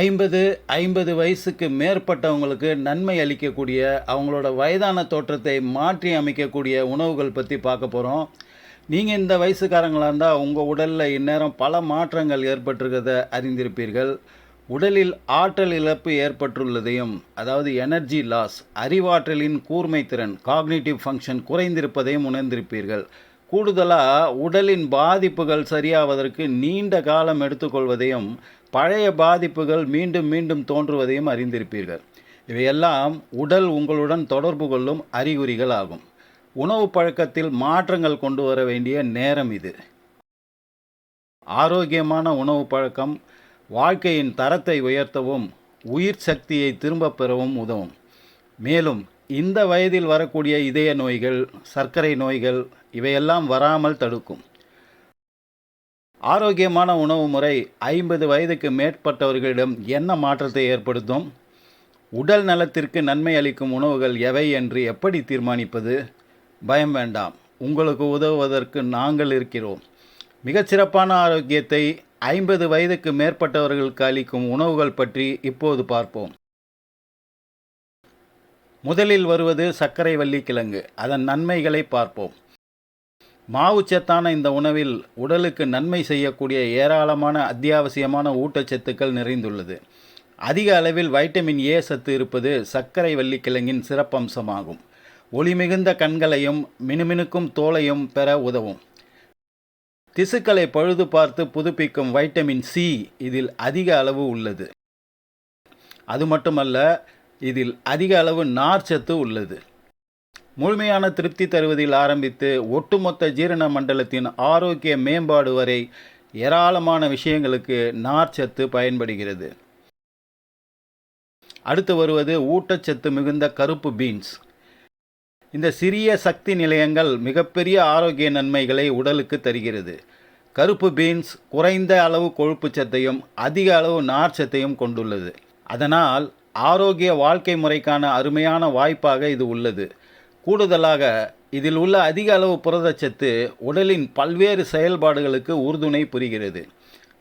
50 வயசுக்கு மேற்பட்டவங்களுக்கு நன்மை அளிக்கக்கூடிய அவங்களோட வயதான தோற்றத்தை மாற்றி அமைக்கக்கூடிய உணவுகள் பற்றி பார்க்க போகிறோம். நீங்கள் இந்த வயசுக்காரங்களாக இருந்தால் உங்கள் உடலில் இந்நேரம் பல மாற்றங்கள் ஏற்பட்டிருக்கிறத அறிந்திருப்பீர்கள். உடலில் ஆற்றல் இழப்பு ஏற்பட்டுள்ளதையும், அதாவது எனர்ஜி லாஸ், அறிவாற்றலின் கூர்மை திறன், காக்னிட்டிவ் ஃபங்க்ஷன் குறைந்திருப்பதையும் உணர்ந்திருப்பீர்கள். கூடுதலாக உடலின் பாதிப்புகள் சரியாவதற்கு நீண்ட காலம் எடுத்துக்கொள்வதையும், பழைய பாதிப்புகள் மீண்டும் மீண்டும் தோன்றுவதையும் அறிந்திருப்பீர்கள். இவையெல்லாம் உடல் உங்களுடன் தொடர்பு கொள்ளும் அறிகுறிகள் ஆகும். உணவு பழக்கத்தில் மாற்றங்கள் கொண்டு வர வேண்டிய நேரம் இது. ஆரோக்கியமான உணவு பழக்கம் வாழ்க்கையின் தரத்தை உயர்த்தவும் உயிர் சக்தியை திரும்பப் பெறவும் உதவும். மேலும் இந்த வயதில் வரக்கூடிய இதய நோய்கள், சர்க்கரை நோய்கள் இவையெல்லாம் வராமல் தடுக்கும். ஆரோக்கியமான உணவு முறை 50 வயதுக்கு மேற்பட்டவர்களிடம் என்ன மாற்றத்தை ஏற்படுத்தும்? உடல் நலத்திற்கு நன்மை அளிக்கும் உணவுகள் எவை என்று எப்படி தீர்மானிப்பது? பயம் வேண்டாம், உங்களுக்கு உதவுவதற்கு நாங்கள் இருக்கிறோம். மிகச்சிறப்பான ஆரோக்கியத்தை 50 வயதுக்கு மேற்பட்டவர்களுக்கு அளிக்கும் உணவுகள் பற்றி இப்போது பார்ப்போம். முதலில் வருவது சர்க்கரை வள்ளிக்கிழங்கு. அதன் நன்மைகளை பார்ப்போம். மாவுச்சத்தான இந்த உணவில் உடலுக்கு நன்மை செய்யக்கூடிய ஏராளமான அத்தியாவசியமான ஊட்டச்சத்துக்கள் நிறைந்துள்ளது. அதிக அளவில் வைட்டமின் ஏ சத்து இருப்பது சர்க்கரை வள்ளிக்கிழங்கின் சிறப்பம்சமாகும். ஒளிமிகுந்த கண்களையும் மினுமினுக்கும் தோலையும் பெற உதவும். திசுக்களை பழுது பார்த்து புதுப்பிக்கும் வைட்டமின் சி இதில் அதிக அளவு உள்ளது. அது மட்டுமல்ல, இதில் அதிக அளவு நார்ச்சத்து உள்ளது. முழுமையான திருப்தி தருவதில் ஆரம்பித்து ஒட்டுமொத்த ஜீரண மண்டலத்தின் ஆரோக்கிய மேம்பாடு வரை ஏராளமான விஷயங்களுக்கு நார்ச்சத்து பயன்படுகிறது. அடுத்து வருவது ஊட்டச்சத்து மிகுந்த கருப்பு பீன்ஸ். இந்த சிறிய சக்தி நிலையங்கள் மிகப்பெரிய ஆரோக்கிய நன்மைகளை உடலுக்கு தருகிறது. கருப்பு பீன்ஸ் குறைந்த அளவு கொழுப்பு சத்தையும் அதிக அளவு நார்ச்சத்தையும் கொண்டுள்ளது. அதனால் ஆரோக்கிய வாழ்க்கை முறைக்கான அருமையான வாய்ப்பாக இது உள்ளது. கூடுதலாக இதில் உள்ள அதிக அளவு புரதச்சத்து உடலின் பல்வேறு செயல்பாடுகளுக்கு உறுதுணை புரிகிறது.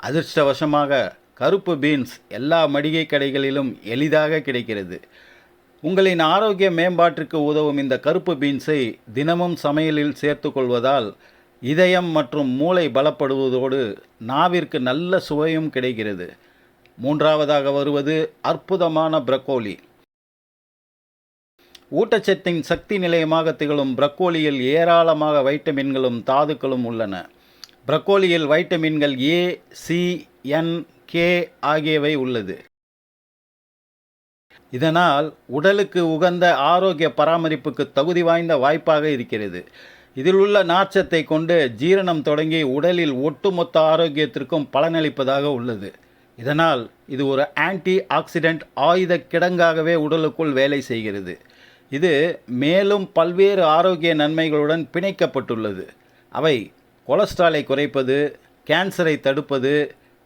அதிர்ஷ்டவசமாக கருப்பு பீன்ஸ் எல்லா மளிகை கடைகளிலும் எளிதாக கிடைக்கிறது. உங்களின் ஆரோக்கிய மேம்பாட்டிற்கு உதவும் இந்த கருப்பு பீன்ஸை தினமும் சமையலில் சேர்த்து கொள்வதால் இதயம் மற்றும் மூளை பலப்படுவதோடு நாவிற்கு நல்ல சுவையும் கிடைக்கிறது. மூன்றாவதாக வருவது அற்புதமான ப்ரக்கோலி. ஊட்டச்சத்தின் சக்தி நிலையமாக திகழும் ப்ரக்கோலியில் ஏராளமாக வைட்டமின்களும் தாதுக்களும் உள்ளன. ப்ரக்கோலியில் வைட்டமின்கள் ஏ, சி, என், கே ஆகியவை உள்ளது. இதனால் உடலுக்கு உகந்த ஆரோக்கிய பராமரிப்புக்கு தகுதி வாய்ந்த வாய்ப்பாக இருக்கிறது. இதில் உள்ள நார்ச்சத்தை கொண்டு ஜீரணம் தொடங்கி உடலில் ஒட்டுமொத்த ஆரோக்கியத்திற்கும் பலனளிப்பதாக உள்ளது. இதனால் இது ஒரு ஆன்டி ஆக்சிடென்ட் ஆயுத கிடங்காகவே உடலுக்குள் வேலை செய்கிறது. இது மேலும் பல்வேறு ஆரோக்கிய நன்மைகளுடன் பிணைக்கப்பட்டுள்ளது. அவை கொலஸ்ட்ராலை குறைப்பது, கேன்சரை தடுப்பது,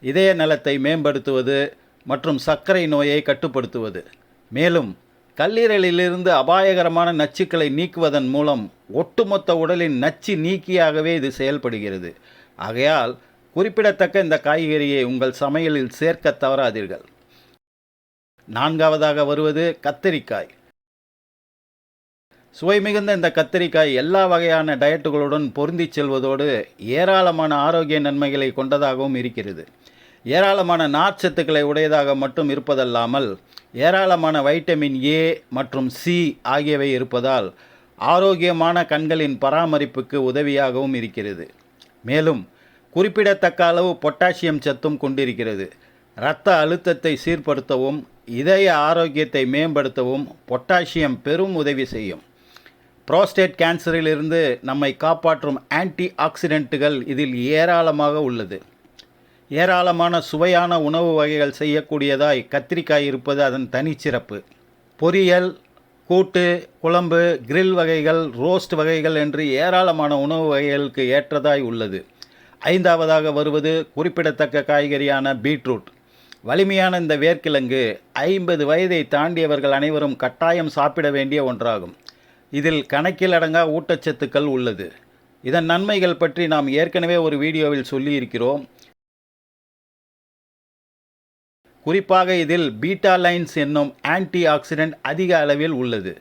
இதய நலத்தை மேம்படுத்துவது மற்றும் சர்க்கரை நோயை கட்டுப்படுத்துவது. மேலும் கல்லீரலிலிருந்து அபாயகரமான நச்சுக்களை நீக்குவதன் மூலம் ஒட்டுமொத்த உடலின் நச்சு நீக்கியாகவே இது செயல்படுகிறது. ஆகையால் குறிப்பிடத்தக்க இந்த காய்கறியை உங்கள் சமையலில் சேர்க்க தவறாதீர்கள். நான்காவதாக வருவது கத்தரிக்காய். சுவை மிகுந்த இந்த கத்தரிக்காய் எல்லா வகையான டயட்டுகளுடன் பொருந்தி செல்வதோடு ஏராளமான ஆரோக்கிய நன்மைகளை கொண்டதாகவும் இருக்கிறது. ஏராளமான நார்ச்சத்துக்களை உடையதாக மட்டும் இருப்பதல்லாமல் ஏராளமான வைட்டமின் ஏ மற்றும் சி ஆகியவை இருப்பதால் ஆரோக்கியமான கண்களின் பராமரிப்புக்கு உதவியாகவும் இருக்கிறது. மேலும் குறிப்பிடத்தக்க அளவு பொட்டாசியம் சத்தும் கொண்டிருக்கிறது. இரத்த அழுத்தத்தை சீர்படுத்தவும் இதய ஆரோக்கியத்தை மேம்படுத்தவும் பொட்டாசியம் பெரும் உதவி செய்யும். புரோஸ்டேட் கேன்சரிலிருந்து நம்மை காப்பாற்றும் ஆன்டி ஆக்சிடென்ட்டுகள் இதில் ஏராளமாக உள்ளது. ஏராளமான சுவையான உணவு வகைகள் செய்யக்கூடியதாய் கத்திரிக்காய் இருப்பது அதன் தனிச்சிறப்பு. பொரியல், கூட்டு, குழம்பு, கிரில் வகைகள், ரோஸ்ட் வகைகள் என்று ஏராளமான உணவு வகைகளுக்கு ஏற்றதாய் உள்ளது. ஐந்தாவதாக வருவது குறிப்பிடத்தக்க காய்கறியான பீட்ரூட். வலிமையான இந்த வேர்க்கிழங்கு 50 வயதை தாண்டியவர்கள் அனைவரும் கட்டாயம் சாப்பிட வேண்டிய ஒன்றாகும். இதில் கணக்கில் அடங்கா ஊட்டச்சத்துக்கள் உள்ளது. இதன் நன்மைகள் பற்றி நாம் ஏற்கனவே ஒரு வீடியோவில் சொல்லியிருக்கிறோம். குறிப்பாக இதில் பீட்டா லைன்ஸ் என்னும் ஆன்டி ஆக்சிடென்ட் அதிக அளவில் உள்ளது.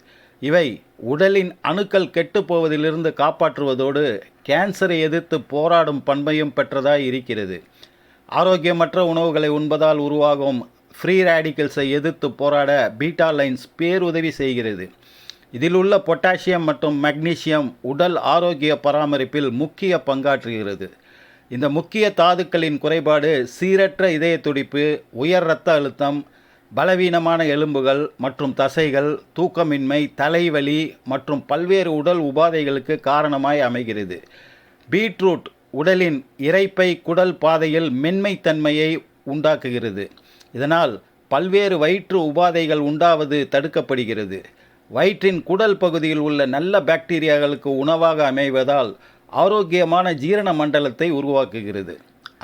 இவை உடலின் அணுக்கள் கெட்டுப்போவதிலிருந்து காப்பாற்றுவதோடு கேன்சரை எதிர்த்து போராடும் பண்பையும் பெற்றதாய் இருக்கிறது. ஆரோக்கியமற்ற உணவுகளை உண்பதால் உருவாகும் ஃப்ரீ ரேடிக்கல்ஸை எதிர்த்து போராட பீட்டா லைன்ஸ் பேருதவி செய்கிறது. இதில் உள்ள பொட்டாசியம் மற்றும் மக்னீசியம் உடல் ஆரோக்கிய பராமரிப்பில் முக்கிய பங்காற்றுகிறது. இந்த முக்கிய தாதுக்களின் குறைபாடு சீரற்ற இதய துடிப்பு, உயர் இரத்த அழுத்தம், பலவீனமான எலும்புகள் மற்றும் தசைகள், தூக்கமின்மை, தலைவலி மற்றும் பல்வேறு உடல் உபாதைகளுக்கு காரணமாய் அமைகிறது. பீட்ரூட் உடலின் இரைப்பை குடல் பாதையில் மென்மைத்தன்மையை உண்டாக்குகிறது. இதனால் பல்வேறு வயிற்று உபாதைகள் உண்டாவது தடுக்கப்படுகிறது. வயிற்றின் குடல் பகுதியில் உள்ள நல்ல பாக்டீரியாக்களுக்கு உணவாக அமைவதால் ஆரோக்கியமான ஜீரண மண்டலத்தை உருவாக்குகிறது.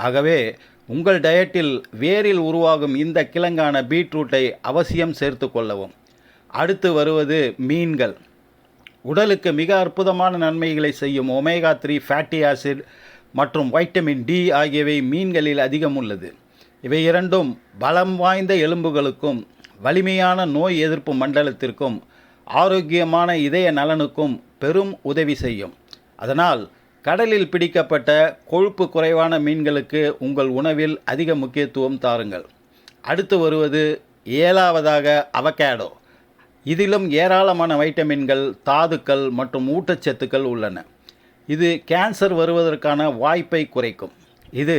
ஆகவே உங்கள் டயட்டில் வேரில் உருவாகும் இந்த கிழங்கான பீட்ரூட்டை அவசியம் சேர்த்து கொள்ளவும். அடுத்து வருவது மீன்கள். உடலுக்கு மிக அற்புதமான நன்மைகளை செய்யும் ஒமேகா 3 ஃபேட்டி ஆசிட் மற்றும் வைட்டமின் டி ஆகியவை மீன்களில் அதிகம் உள்ளது. இவை இரண்டும் பலம் வாய்ந்த எலும்புகளுக்கும் வலிமையான நோய் எதிர்ப்பு மண்டலத்திற்கும் ஆரோக்கியமான இதய நலனுக்கும் பெரும் உதவி செய்யும். அதனால் கடலில் பிடிக்கப்பட்ட கொழுப்பு குறைவான மீன்களுக்கு உங்கள் உணவில் அதிக முக்கியத்துவம் தாருங்கள். அடுத்து வருவது 7வதாக அவகேடோ. இதிலும் ஏராளமான வைட்டமின்கள், தாதுக்கள் மற்றும் ஊட்டச்சத்துக்கள் உள்ளன. இது கேன்சர் வருவதற்கான வாய்ப்பை குறைக்கும். இது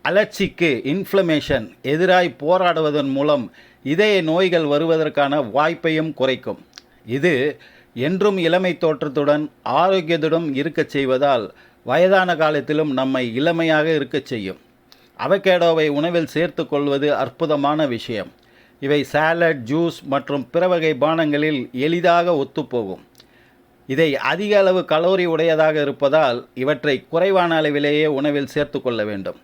அலர்ஜிக்கு இன்ஃப்ளமேஷன் எதிராய் போராடுவதன் மூலம் இதய நோய்கள் வருவதற்கான வாய்ப்பையும் குறைக்கும். இது என்றும் இளமை தோற்றத்துடன் ஆரோக்கியத்துடன் இருக்கச் செய்வதால் வயதான காலத்திலும் நம்மை இளமையாக இருக்கச் செய்யும். அவகேடோவை உணவில் சேர்த்து கொள்வது அற்புதமான விஷயம். இவை சாலட், ஜூஸ் மற்றும் பிற வகை பானங்களில் எளிதாக ஒத்துப்போகும். இதை அதிக அளவு கலோரி உடையதாக இருப்பதால் இவற்றை குறைவான அளவிலேயே உணவில் சேர்த்து கொள்ள வேண்டும்.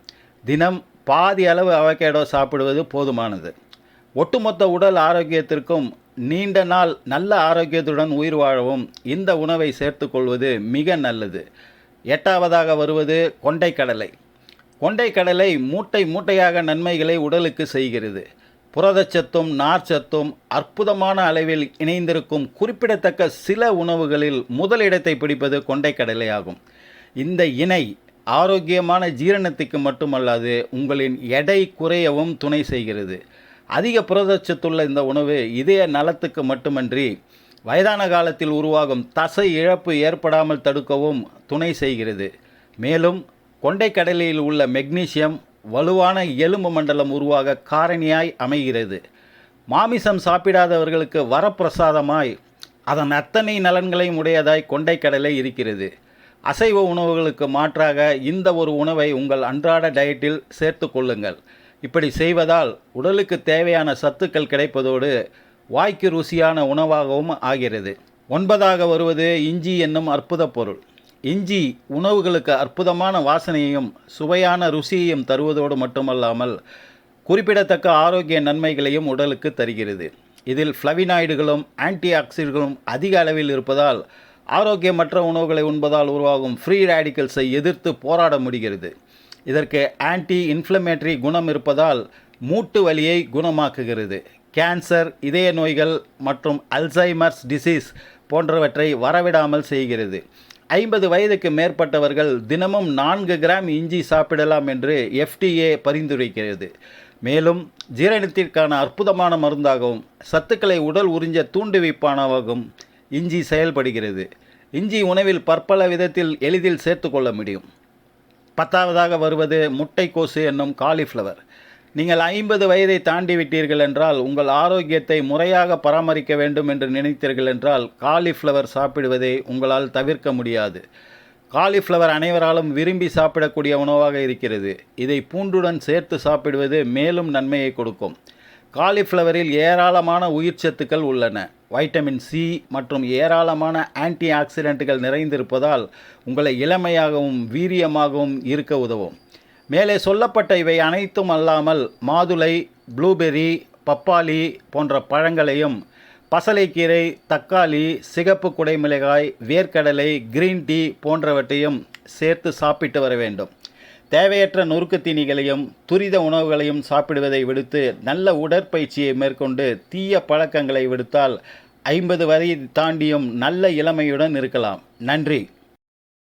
தினம் பாதி அளவு அவகேடோ சாப்பிடுவது போதுமானது. ஒட்டுமொத்த உடல் ஆரோக்கியத்திற்கும் நீண்ட நாள் நல்ல ஆரோக்கியத்துடன் உயிர் வாழவும் இந்த உணவை சேர்த்து கொள்வது மிக நல்லது. 8வதாக வருவது கொண்டைக்கடலை. கொண்டைக்கடலை மூட்டை மூட்டையாக நன்மைகளை உடலுக்கு செய்கிறது. புரதச்சத்தும் நார்ச்சத்தும் அற்புதமான அளவில் இணைந்திருக்கும் குறிப்பிடத்தக்க சில உணவுகளில் முதலிடத்தை பிடிப்பது கொண்டைக்கடலை ஆகும். இந்த இணை ஆரோக்கியமான ஜீரணத்துக்கு மட்டுமல்லாது உங்களின் எடை குறையவும் துணை செய்கிறது. அதிக புரதச்சத்துள்ள இந்த உணவு இதய நலத்துக்கு மட்டுமன்றி வயதான காலத்தில் உருவாகும் தசை இழப்பு ஏற்படாமல் தடுக்கவும் துணை செய்கிறது. மேலும் கொண்டைக்கடலையில் உள்ள மெக்னீசியம் வலுவான எலும்பு மண்டலம் உருவாக காரணியாய் அமைகிறது. மாமிசம் சாப்பிடாதவர்களுக்கு வரப்பிரசாதமாய் அதன் அத்தனை நலன்களையும் உடையதாய் கொண்டைக்கடலை இருக்கிறது. அசைவ உணவுகளுக்கு மாற்றாக இந்த ஒரு உணவை உங்கள் அன்றாட டயட்டில் சேர்த்து கொள்ளுங்கள். இப்படி செய்வதால் உடலுக்கு தேவையான சத்துக்கள் கிடைப்பதோடு வாய்க்கு ருசியான உணவாகவும் ஆகிறது. 9தாக வருவது இஞ்சி என்னும் அற்புத பொருள். இஞ்சி உணவுகளுக்கு அற்புதமான வாசனையையும் சுவையான ருசியையும் தருவதோடு மட்டுமல்லாமல் குறிப்பிடத்தக்க ஆரோக்கிய நன்மைகளையும் உடலுக்கு தருகிறது. இதில் ஃப்ளவினாய்டுகளும் ஆன்டி ஆக்சிடன்ட்களும் அதிக அளவில் இருப்பதால் ஆரோக்கியமற்ற உணவுகளை உண்பதால் உருவாகும் ஃப்ரீ ரேடிக்கல்ஸை எதிர்த்து போராட முடிகிறது. இதற்கு ஆன்டி இன்ஃப்ளமேட்டரி குணம் இருப்பதால் மூட்டு வலியை குணமாக்குகிறது. கேன்சர், இதய நோய்கள் மற்றும் அல்சைமர்ஸ் டிசீஸ் போன்றவற்றை வரவிடாமல் செய்கிறது. 50 வயதுக்கு மேற்பட்டவர்கள் தினமும் 4 கிராம் இஞ்சி சாப்பிடலாம் என்று FDA பரிந்துரைக்கிறது. மேலும் ஜீரணத்திற்கான அற்புதமான மருந்தாகவும் சத்துக்களை உடல் உறிஞ்ச தூண்டுவிப்பானாகவும் இஞ்சி செயல்படுகிறது. இஞ்சி உணவில் பற்பல விதத்தில் எளிதில் சேர்த்து கொள்ள முடியும். 10வதாக வருவது முட்டைக்கோசு என்னும் காலிஃப்ளவர். நீங்கள் 50 வயதை தாண்டி விட்டீர்கள் என்றால் உங்கள் ஆரோக்கியத்தை முறையாக பராமரிக்க வேண்டும் என்று நினைத்தீர்கள் என்றால் காலிஃப்ளவர் சாப்பிடுவதை உங்களால் தவிர்க்க முடியாது. காலிஃப்ளவர் அனைவராலும் விரும்பி சாப்பிடக்கூடிய உணவாக இருக்கிறது. இதை பூண்டுடன் சேர்த்து சாப்பிடுவது மேலும் நன்மையை கொடுக்கும். காலிஃப்ளவரில் ஏராளமான உயிர்ச்சத்துக்கள் உள்ளன. வைட்டமின் சி மற்றும் ஏராளமான ஆன்டி ஆக்சிடென்ட்டுகள் நிறைந்திருப்பதால் உங்களை இளமையாகவும் வீரியமாகவும் இருக்க உதவும். மேலே சொல்லப்பட்ட இவை அனைத்தும் அல்லாமல் மாதுளை, ப்ளூபெர்ரி, பப்பாளி போன்ற பழங்களையும் பசலைக்கீரை, தக்காளி, சிகப்பு குடைமிளகாய், வேர்க்கடலை, கிரீன் டீ போன்றவற்றையும் சேர்த்து சாப்பிட்டு வர வேண்டும். தேவையற்ற நொறுக்கு தீனிகளையும் துரித உணவுகளையும் சாப்பிடுவதை விடுத்து நல்ல உடற்பயிற்சியை மேற்கொண்டு தீய பழக்கங்களை விடுத்தால் 50 வரை தாண்டியும் நல்ல இளமையுடன் இருக்கலாம். நன்றி.